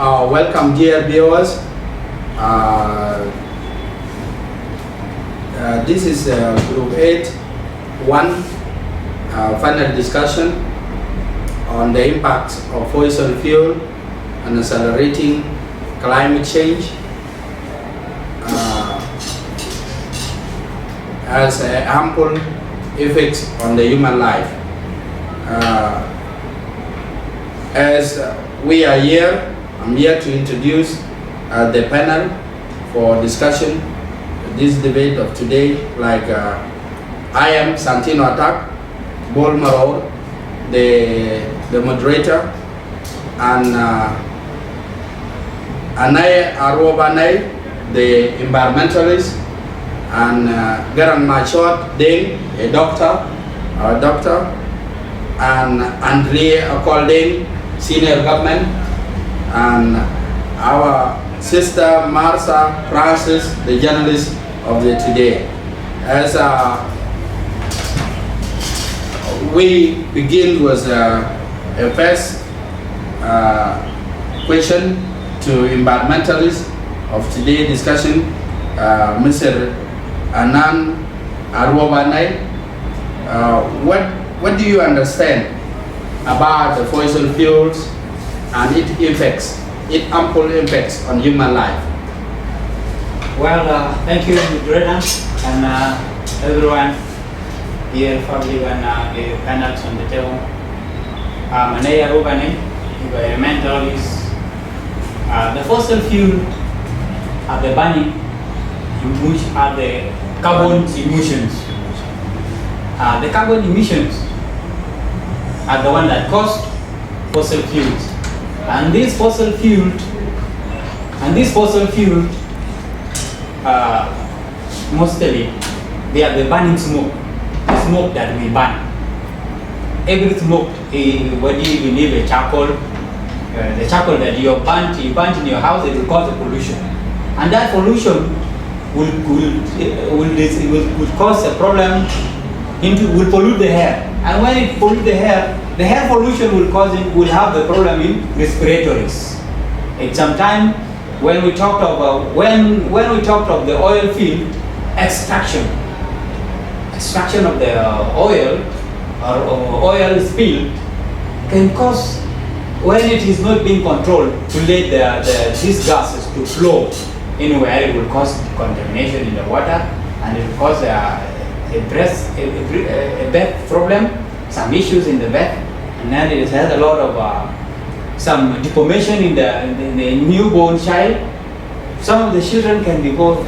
Welcome, dear viewers. Uh, this is Group 8 1 final discussion on the impact of fossil fuel and accelerating climate change has ample effects on the human life. As we are here, I'm here to introduce the panel for discussion, this debate of today. I am Santino Atak, Bol Maror, the moderator, and Anay Arwobanay, the environmentalist, and Garan Machot Deng, a doctor, and Andre Akoldeng, senior government, and our sister Marsa Francis, the journalist of the Today. As we begin with a first question to environmentalists of today's discussion, Mr. Anan Arwobanay. What do you understand about the fossil fuels and its ample impacts on human life? Well, thank you, moderator, and everyone here, family, and the panels on the table. Manaya Rubane, environmentalist. The fossil fuel are the burning, which are the carbon emissions. The carbon emissions are the one that cause fossil fuels. And these fossil fuels, mostly they are the burning smoke, the smoke that we burn. Every smoke, whether you leave a charcoal, the charcoal that you burnt in your house, it will cause a pollution, and that pollution will cause a problem. Will pollute the air, and when it pollutes the air pollution will have the problem in respiratories. At some time, when we talked about the oil field extraction of the oil or oil spill can cause, when it is not being controlled, to let these gases to flow anywhere, it will cause contamination in the water, and it will cause a birth problem, some issues in the birth, and then it has a lot of some deformation in the newborn child. Some of the children can be born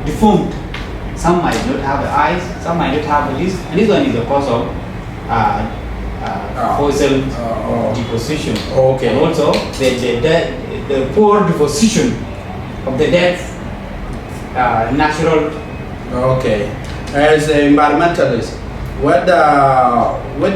deformed. Some might not have eyes, some might not have this, and this one is the cause of fossil deposition. Okay. And also the poor deposition of the dead natural. Okay. As an environmentalist, what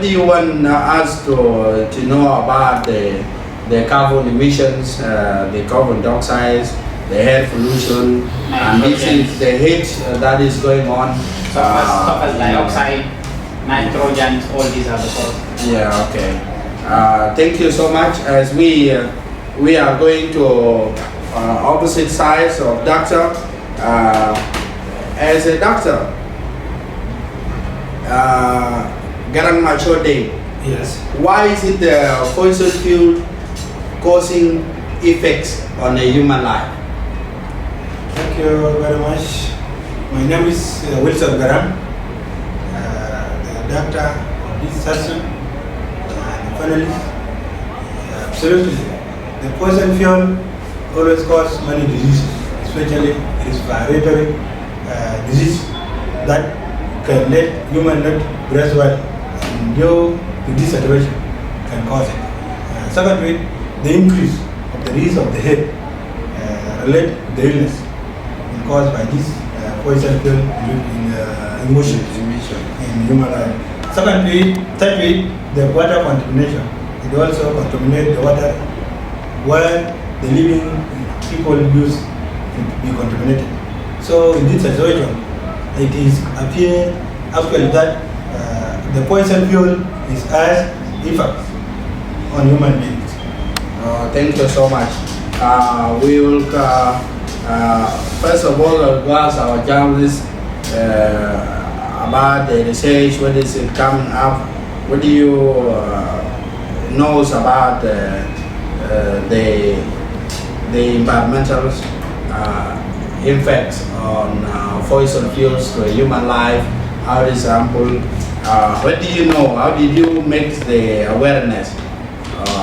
do you want us to know about the carbon emissions, the carbon dioxide, the air pollution, and the heat that is going on? Sulfur dioxide, nitrogen, all these are the causes. Yeah. Okay. Thank you so much. As we are going to opposite sides of doctor. As a doctor, Garang Machode, yes. Why is it the fossil fuel causing effects on the human life? Thank you very much. My name is Wilson Garang, the doctor of this session, and finalist. Absolutely. The fossil fuel always causes many diseases, especially respiratory disease that can let human not breathe well, and due to this situation can cause it. Secondly, the increase of the risk of the head related to the illness caused by this fossil fuel emissions in human life. Thirdly, the water contamination. It also contaminates the water where the living people use to be contaminated. So in this situation, it is appear actually that the fossil fuel is as effect on human beings. Thank you so much. We will first of all ask our journalists about the research. What is it coming up? What do you knows about the environmental impacts on fossil fuels to human life? How example, what do you know? How did you make the awareness?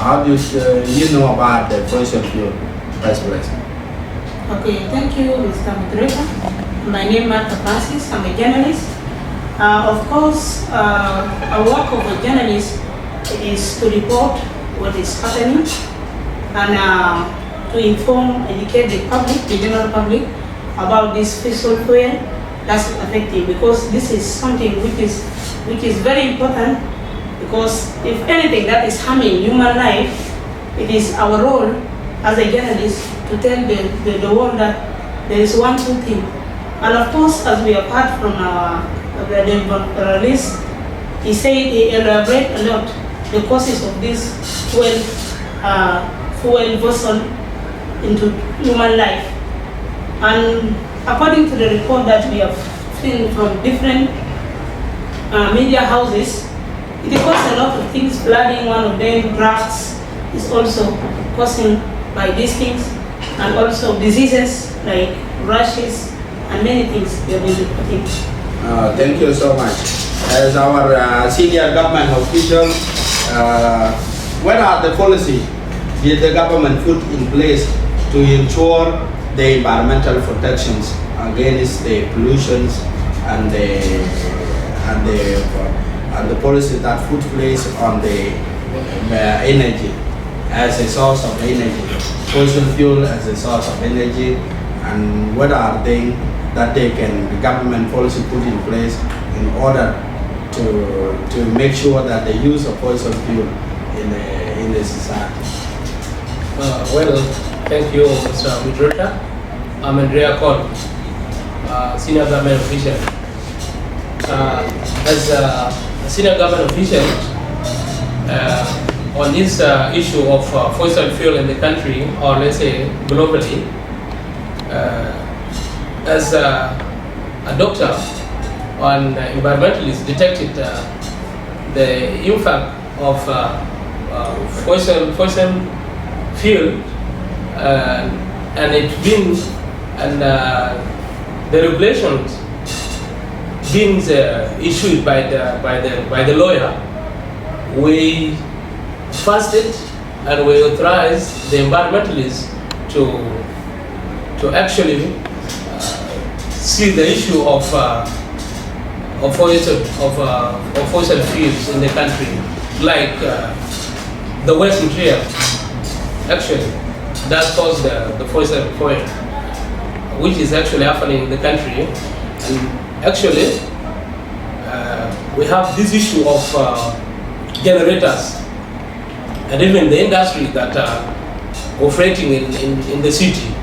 How do you know about the fossil fuel, Vice President? Okay, thank you, Mr. Moderator. My name is Martha Francis. I'm a journalist. Of course, our work of a journalist is to report what is happening and to inform, educate the public, the general public, about this fossil fuel that's affecting, because this is something which is very important, because if anything that is harming human life, it is our role as a journalist to tell the world that there is one good thing. And of course, as we have heard from the environmentalist, he said he elaborated a lot the causes of this fuel vessel into human life. And according to the report that we have seen from different media houses, it causes a lot of things. Flooding, one of them, drugs is also causing by these things, and also diseases like rashes and many things we have been reporting. Thank you so much. As our senior government official, what are the policies did the government put in place to ensure the environmental protections against the pollutions and the policy that put place on the energy as a source of energy, fossil fuel as a source of energy, and what are things that the government policy put in place in order to make sure that the use of fossil fuel in the society? Well, thank you, Mr. Moderator. I'm Andrea Cole, senior government official. As a senior government official, on this issue of fossil fuel in the country, or let's say globally, as a doctor and environmentalist detected the impact of fossil fuel, and it been the regulations being issued by the lawyer. We fasted and we authorized the environmentalists to actually see the issue of fossil fuels in the country, like the waste material. Actually, that caused the fossil fuel, which is actually happening in the country. And actually, we have this issue of generators, and even the industry that are operating in the city.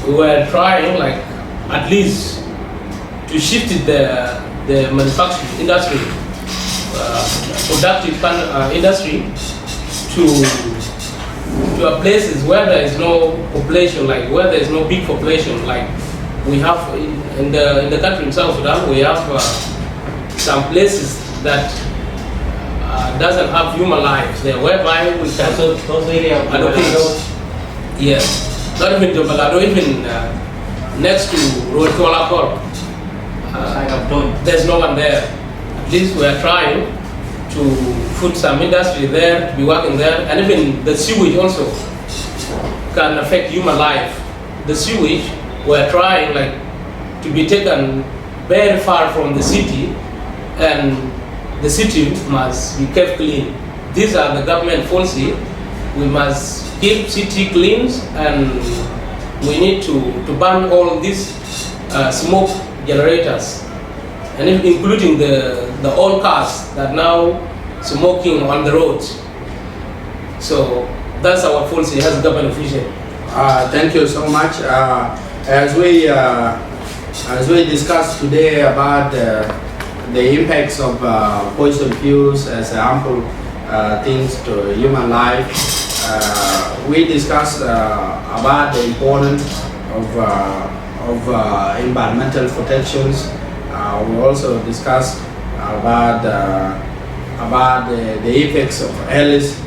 We were trying, like, at least to shift the manufacturing industry, productive industry, to places where there is no population, like where there is no big population, like we have in the country in South Sudan. We have some places that doesn't have human lives there, whereby we can Those areas allocate. Yes, not even Jobalado, even next to Rotualakor. There's no one there. At least we are trying to put some industry there, to be working there, and even the sewage also can affect human life. The sewage, we are trying, like, to be taken very far from the city, and the city must be kept clean. These are the government policy. We must keep city clean, and we need to ban all these smoke generators, and including the old cars that now smoking on the roads. So that's our policy as government official. Thank you so much. As we discussed today about the impacts of fossil fuels as harmful things to human life, we discussed about the importance of environmental protections. We also discussed about the effects of health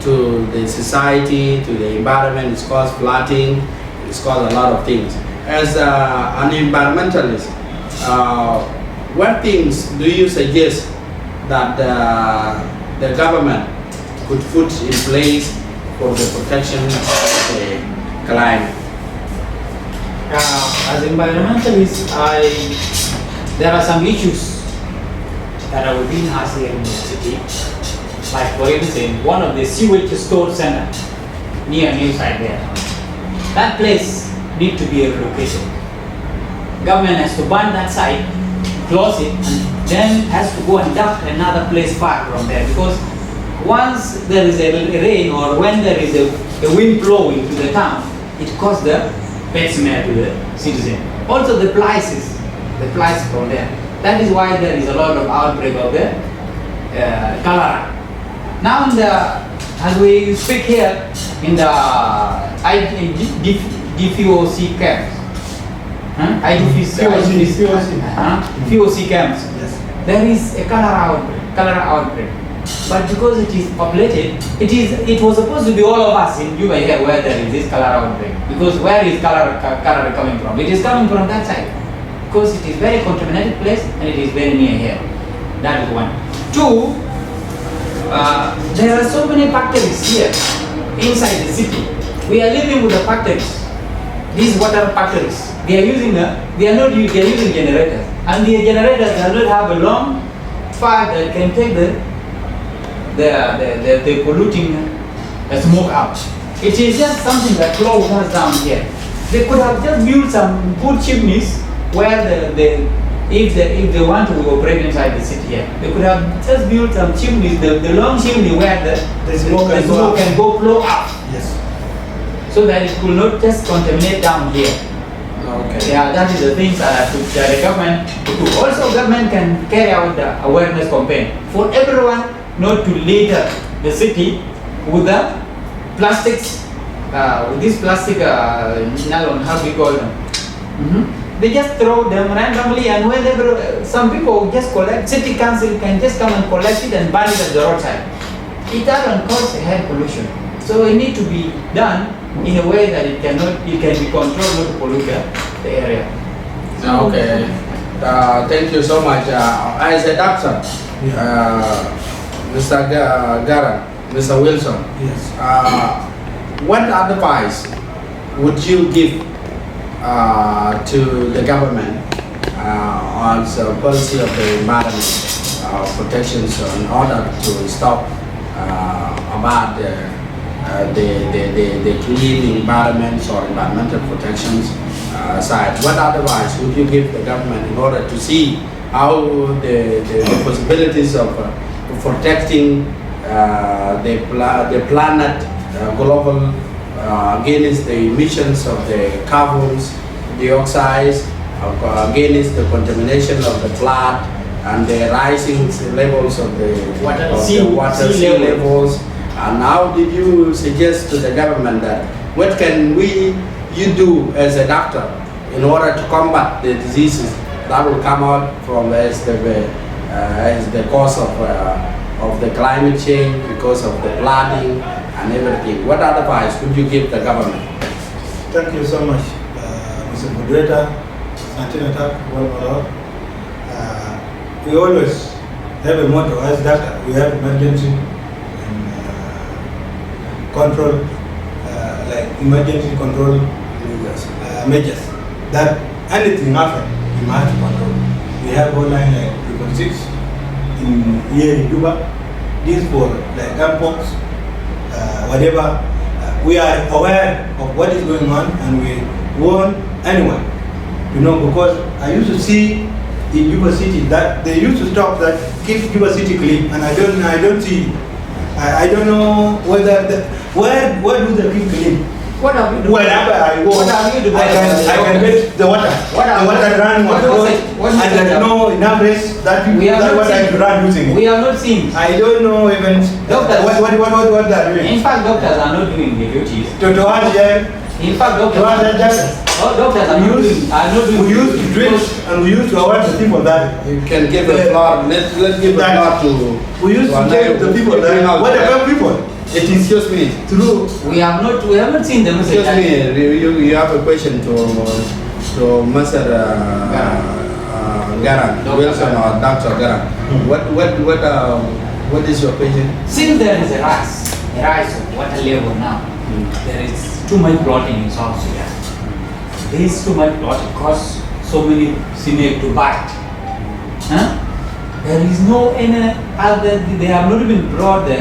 to the society, to the environment. It's caused flooding. It's caused a lot of things. As an environmentalist, what things do you suggest that the government could put in place for the protection of the climate? As environmentalists, there are some issues that are within us here in the city. Like for instance, one of the sewage storage center near New Side there. That place needs to be relocated. Government has to ban that site, close it, and then has to go and dump another place far from there, because once there is a rain or when there is a wind blowing to the town, it causes the bad smell to the citizen. Also the flies from there. That is why there is a lot of outbreak of the cholera. Now as we speak here in the DFOC camps, FOC camps, Yes. there is a cholera outbreak. But because it is populated, it was supposed to be all of us in Juba here where there is this cholera outbreak. Because where is cholera coming from? It is coming from that side. Because it is very contaminated place and it is very near here. That is one. Two, there are so many factories here inside the city. We are living with the factories. These water factories. They are using generators. And the generators does not have a long pipe that can take the polluting smoke out. It is just something that close us down here. They could have just built some good chimneys where if they want to operate inside the city here, they could have just built some chimneys, the long chimney where the smoke can go flow up. Yes. So that it could not just contaminate down here. Okay. Yeah, that is the things that the government to do. Also, government can carry out the awareness campaign for everyone not to litter the city with the plastics, with this plastic nylon, how do you call them? They just throw them randomly, and whenever some people just collect, city council can just come and collect it and burn it at the roadside. It doesn't cause air pollution. So it needs to be done in a way that it can be controlled not to pollute the area. Okay. Thank you so much. As a doctor, Mr. Garan, Mr. Wilson, Yes. what advice would you give to the government on the policy of the environment protections in order to stop about the clean environments or environmental protections side? What advice would you give the government in order to see how the possibilities of protecting the planet global against the emissions of the carbons dioxides, against the contamination of the flood and the rising levels of the sea levels? And how did you suggest to the government that what can you do as a doctor in order to combat the diseases that will come out from as the cause of the climate change, because of the flooding and everything? What advice would you give the government? Thank you so much, Mr. Moderator, Senator. We always have a motto as doctor. We have emergency control, like emergency control measures. That anything happen, we must control. We have online like 3.6 here in Juba. This for like airports, whatever. We are aware of what is going on, and we warn anyone. Because I used to see in Juba City that they used to stop that keep Juba City clean, and I don't see. I don't know whether where do they keep clean? What have you done? Wherever I go, What have you done? I can get the water. What have the water you- run on what the road, message- what and message there is have- no enough rest that people We have that not water seen- to run using it. We have not seen. I don't know even Doctors- what they are doing. In fact, doctors are not doing the duties. To us here, In fact, to us doctors, doctors, doctors are not doing. we used to drink and we used to award the people that You can give a floor. Let's give a That- floor to. we used to Anaya tell the who people bring that out what the- about people? It is Excuse me. true. We have not seen the message. Excuse me. You have a question to Mr. Garan Dr. Wilson or Dr. Garan. What is your question? Since there is a rise of water level now, there is too much bloating in South Sudan. There is too much bloating cause so many snakes to bite. Huh? There is no any other, they have not even brought the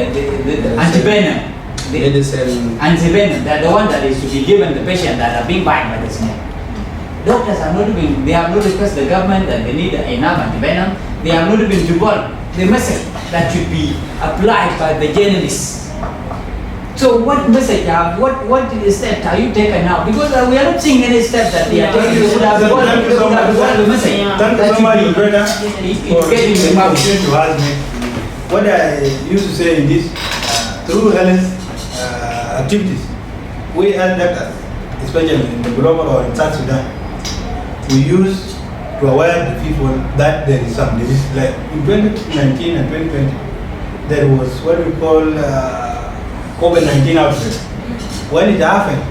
antivenom. The Medicine. antivenom, they are the one that is to be given the patient that are being bitten by the snake. Doctors are not even, they have not requested the government that they need enough antivenom. They have not even developed the message that should be applied by the journalists. So what message what steps are you taking now? Because we are not seeing any steps that they are taking. They would have Thank you so much. the message. Yeah. Thank you That so much, should be brother, educating the for public. opportunity to ask me. What I used to say in this, through health activities, we as doctors, especially in the global or in South Sudan, we use to aware the people that there is some disease. Like in 2019 and 2020, there was what we call COVID-19 outbreak. When it happened,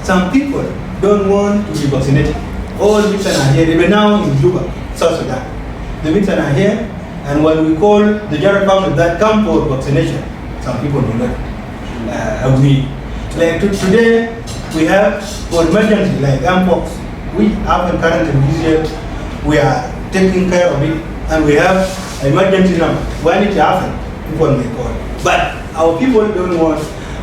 some people don't want to be vaccinated. All Vixen are here, even now in Juba, South Sudan. The Vixen are here, and when we call the general public that come for vaccination, some people do not agree. Like today, we have for emergency, like Mpox, we have a current this year, we are taking care of it, and we have emergency number. When it happens, people may call. But our people don't want,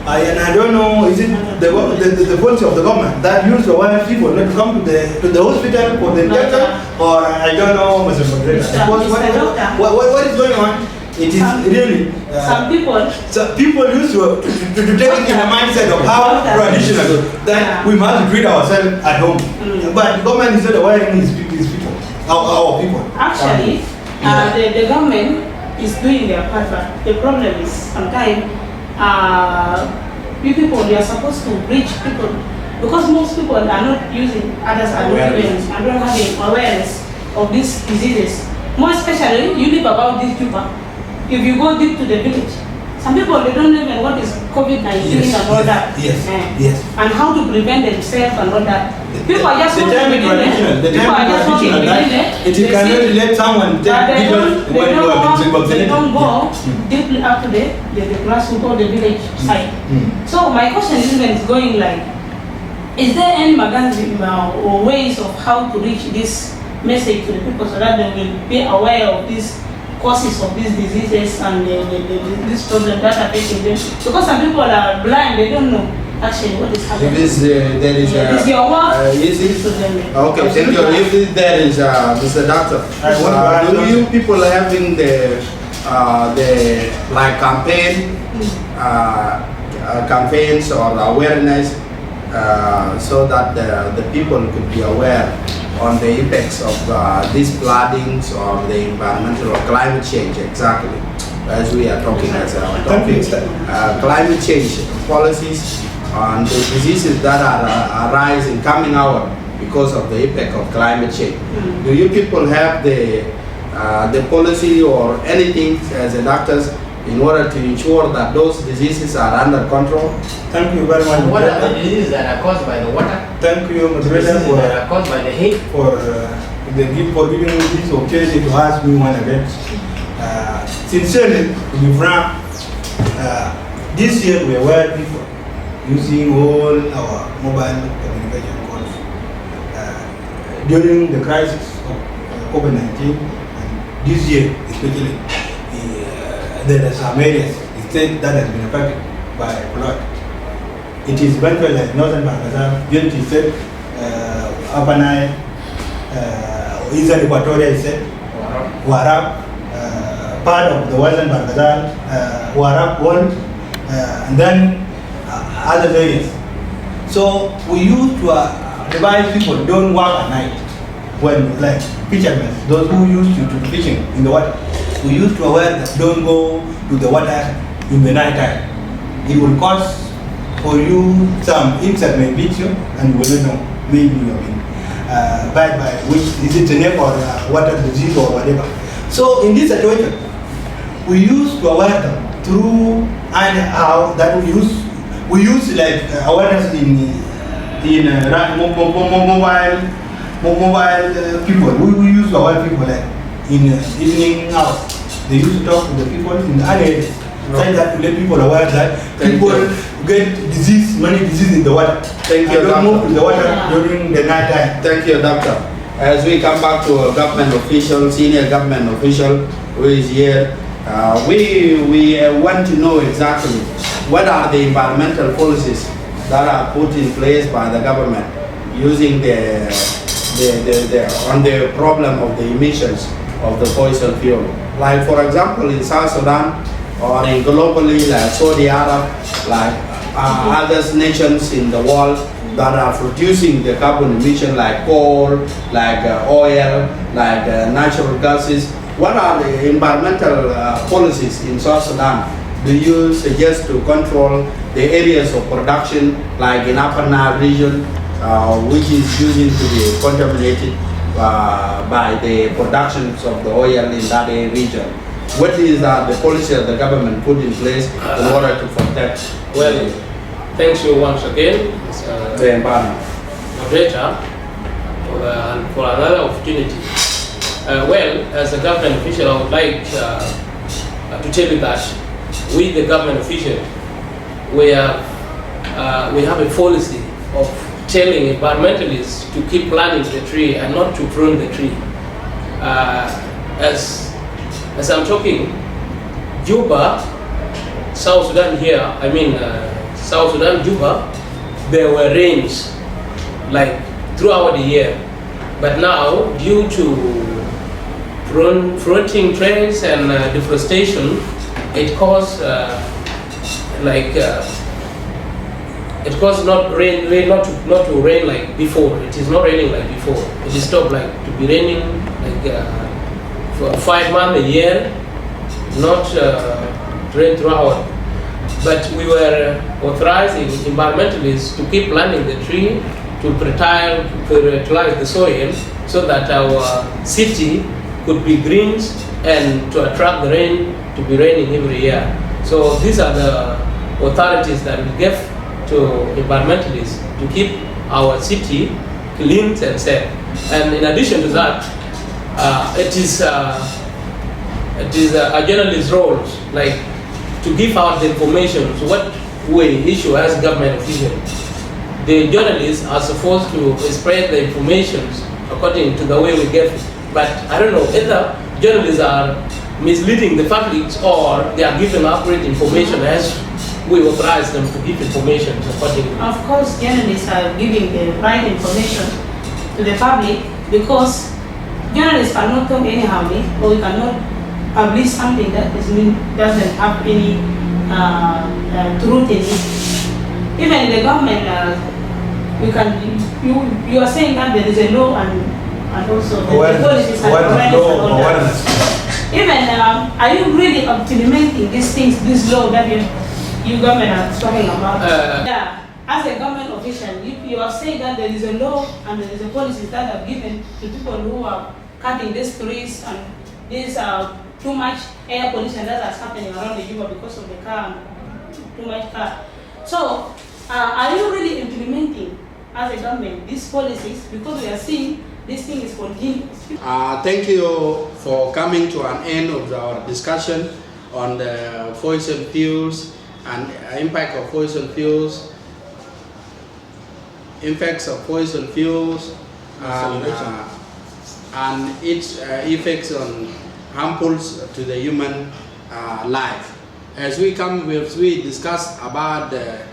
and I don't know, is it the policy of the government that used to want people not to come to the hospital for the injection, or I don't know, Mr. Moderator. Mr. What is going on? It is really, Some people, so people used to take it in the mindset of how traditional that we must treat ourselves at home. But the government is not aware of these people, our people. actually, the government is doing their part, but the problem is sometimes you people, they are supposed to reach people because most people are not using, others are not doing, are not having awareness of these diseases. More especially, you live about this Juba. If you go deep to the village, some people they don't even know what is COVID-19 and all that. Yes, Eh, yes. And how to prevent themselves and all that. People are just the walking time is within traditional. it. The People time are is just walking traditional within that it. it They cannot see- let someone but take they details don't, when you have been they vaccinated. don't go Yeah. deeply up to the grassroots, the village side. So my question is even is going like, is there any mechanism or ways of how to reach this message to the people so that they will be aware of these causes of these diseases and this problem that are affecting them? Because some people are blind, they don't know actually what is happening. If there is Yeah, this your work. is it? So then- Okay, thank you. If there is Mr. Doctor, I want to do you people having the like campaigns or awareness so that the people could be aware on the impacts of these floodings or the environmental or climate change exactly as we are talking as our topic, climate change policies and the diseases that are arising coming out because of the impact of climate change. Do you people have the policy or anything as a doctors in order to ensure that those diseases are under control? Thank you very much. What are the Moderator. diseases that are caused by the water? Thank you, Moderator, Diseases that are caused by the heat? for giving me this opportunity to ask me one again. Sincerely, to be frank, this year we aware people using all our mobile communication calls during the crisis of COVID-19. And this year, especially, there are some areas, states that has been affected by flood. It is Bengal, like Northern Pakistan, Unity State, Upper Nile, Eastern Equatoria State, Warab, part of the Western Pakistan, Warab World, and then other areas. So we used to advise people don't work at night when, like, fishermen, those who used to fishing in the water. We used to aware that don't go to the water in the night time. It will cause for you some insect may beat you and you will not know maybe you have been bite by which is it snake or water disease or whatever. So in this situation, we used to aware them through and how that we use like awareness in mobile people. We use to aware people like in evening hours. They used to talk to the people in the areas. Say that to let people aware that people get disease, many disease in the water. Thank you, don't move Doctor. to the water during the night time. Thank you, Doctor. As we come back to a government official, senior government official who is here, we want to know exactly what are the environmental policies that are put in place by the government using on the problem of the emissions of the fossil fuel. Like for example, in South Sudan or in globally like Saudi Arab, like other nations in the world that are producing the carbon emission like coal, like oil, like natural gases. What are the environmental policies in South Sudan do you suggest to control the areas of production like in Upper Nile region, which is using to be contaminated by the productions of the oil in that region? What is the policy that the government put in place in order to protect? Well, thanks you once again, the environment. Moderator, for another opportunity. Well, as a government official, I would like to tell you that we, the government official, we have a policy of telling environmentalists to keep planting the tree and not to prune the tree. As I'm talking, Juba, South Sudan here, South Sudan, Juba, there were rains like throughout the year. But now, due to fronting trends and deforestation, it caused not to rain like before. It is not raining like before. It is stopped like to be raining like for 5 months a year, not rain throughout. But we were authorizing environmentalists to keep planting the tree to fertilize the soil so that our city could be green and to attract the rain to be raining every year. So these are the authorities that we give to environmentalists to keep our city clean and safe. And in addition to that, it is a journalist's role, like to give out the information. So what we issue as government officials, the journalists are supposed to spread the information according to the way we give it. But I don't know whether journalists are misleading the public or they are giving accurate information as we authorize them to give information accordingly. Of course, journalists are giving the right information to the public because journalists cannot talk anyhow, or we cannot publish something that doesn't have any truth in it. Even the government, you are saying that there is a law and also the policies and awareness. Even are you really implementing these things, this law that you government are talking about? Yeah, as a government official, you have said that there is a law and there is a policy that are given to people who are cutting these trees and these too much air pollution that is happening around the Juba because of the car and too much car. So, are you really implementing as a government these policies? Because we are seeing this thing is continuous. Thank you for coming to an end of our discussion on the fossil fuels and impact of fossil fuels, effects of fossil fuels, and its effects on harmful to the human life. As we discuss about the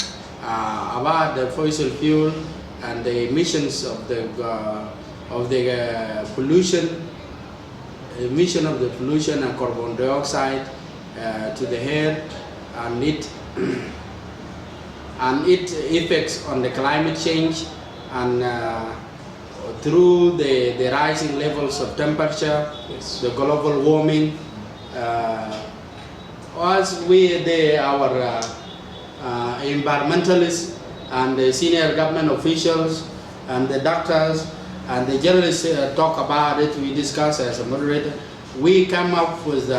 fossil fuel and the emissions of the pollution, emission of the pollution and carbon dioxide to the air, and and its effects on the climate change, and through the rising levels of temperature, Yes. the global warming. As our environmentalists and the senior government officials and the doctors and the journalists talk about it, we discuss as a moderator, we come up with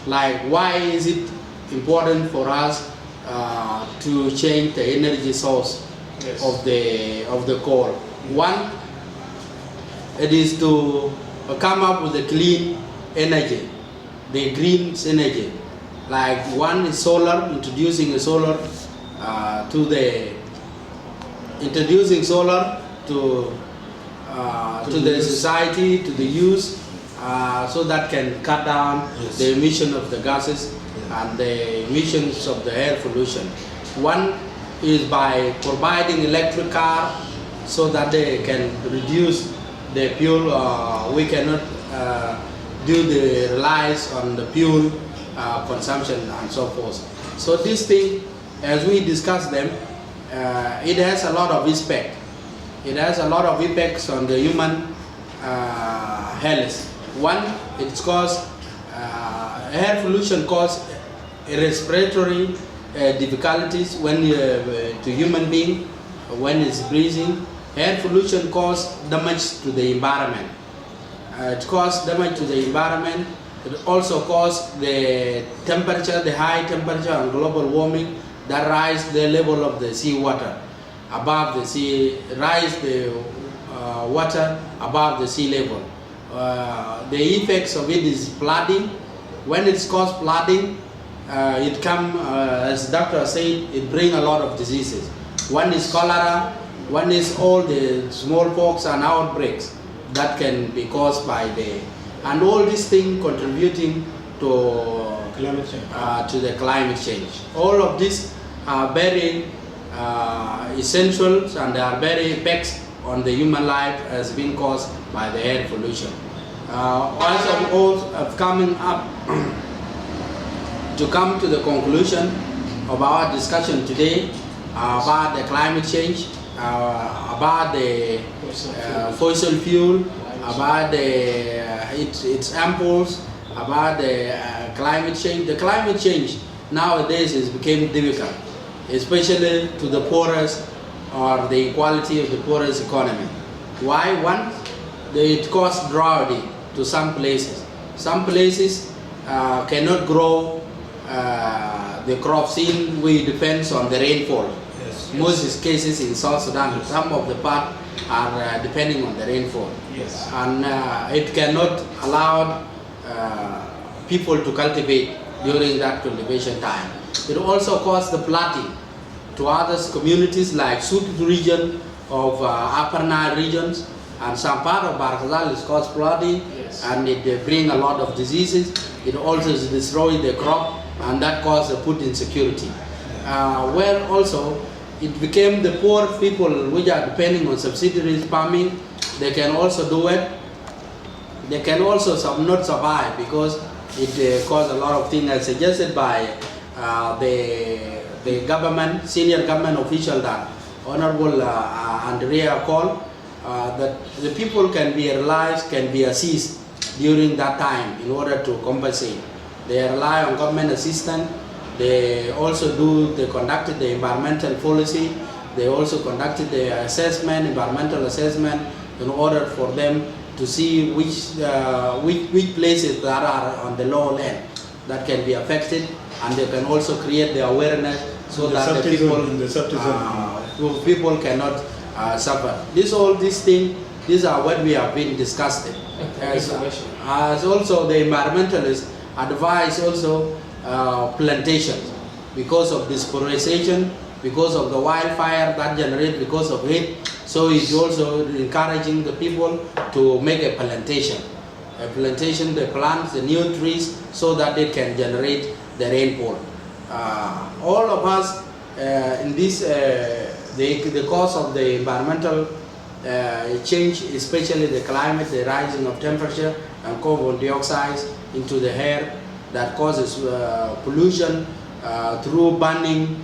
like, why is it important for us to change the energy source Yes. of the coal? One, it is to come up with a clean energy, the green energy. Like one is solar, introducing solar to the society, to the youth, so that can cut down Yes. the emission of the gases and the emissions of the air pollution. One is by providing electric car so that they can reduce the fuel. We cannot do the reliance on the fuel consumption and so forth. So this thing, as we discuss them, it has a lot of effect. It has a lot of effects on the human health. One, it's cause air pollution cause respiratory difficulties when to human being when it's breathing. Air pollution cause damage to the environment. It causes damage to the environment. It also causes the temperature, the high temperature and global warming that rise the level of the seawater above the sea, rise the water above the sea level. The effects of it is flooding. When it's caused flooding, it come, as the doctor said, it brings a lot of diseases. One is cholera, one is all the smallpox and outbreaks that can be caused by and all these things contributing to Climate change. to the climate change. All of these are very essential, and they are very effects on the human life as being caused by the air pollution. As of all of coming up to come to the conclusion of our discussion today about the climate change, about the fossil fuel, about its amples, about the climate change. The climate change nowadays is becoming difficult, especially to the poorest or the equality of the poorest economy. Why? One, it causes drought to some places. Some places cannot grow the crops in, we depends on the rainfall. Yes. Most cases in South Sudan, some of the part are depending on the rainfall. Yes. And it cannot allow people to cultivate during that cultivation time. It also causes the flooding to other communities like Sud region of Upper Nile regions, and some part of Barkazal is caused flooding. Yes. And it bring a lot of diseases. It also destroys the crop, and that causes food insecurity. Where also it became the poor people which are depending on subsidies farming, they can also do it. They can also not survive because it caused a lot of things as suggested by the government, senior government official that Honorable Andrea called, that the people can be realized, can be assisted during that time in order to compensate. They rely on government assistance. They also conducted the environmental policy. They also conducted the assessment, environmental assessment, in order for them to see which places that are on the low land that can be affected, and they can also create the awareness so that the people cannot suffer. These are what we have been discussing. As also the environmentalists advise also plantations because of deforestation, because of the wildfire that generate because of it. So it's also encouraging the people to make a plantation. They plant the new trees so that they can generate the rainfall. All of us in this, the cause of the environmental change, especially the climate, the rising of temperature and carbon dioxide into the air that causes pollution through burning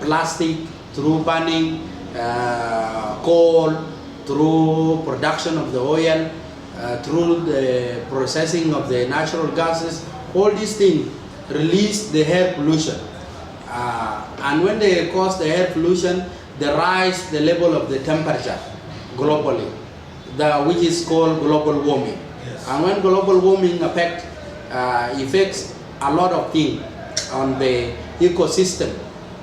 plastic through burning coal, through production of the oil, through the processing of the natural gases. All these things release the air pollution. And when they cause the air pollution, they rise the level of the temperature globally, which is called global warming. Yes. And when global warming affects a lot of things on the ecosystem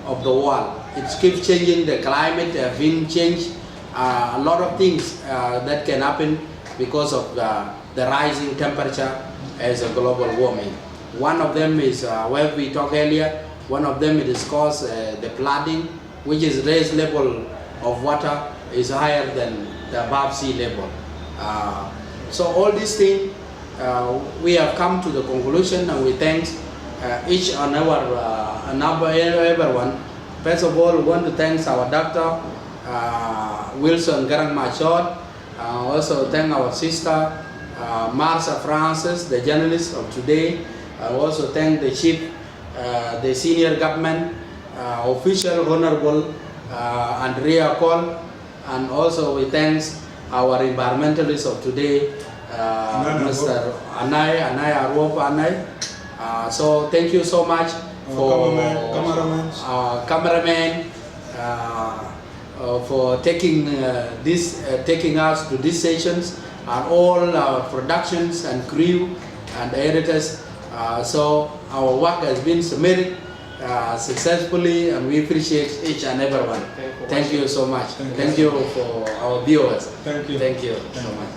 of the world. It keeps changing the climate, wind change, a lot of things that can happen because of the rising temperature as a global warming. One of them is where we talked earlier. One of them it is caused the flooding, which is raised level of water is higher than the above sea level. So all these things, we have come to the conclusion, and we thank each and everyone. First of all, we want to thank our doctor, Wilson Garang Machod. Also thank our sister, Marsha Francis, the journalist of today. Also thank the chief, the senior government official, Honorable Andrea Cole. And also we thank our environmentalist of today, Mr. Anai Arwop Anai. So thank you so much for cameraman for taking taking us to these sessions, and all our productions and crew and editors. So our work has been submitted successfully, and we appreciate each and every one. Thank you so much. Thank you for our viewers. Thank you. Thank you so much.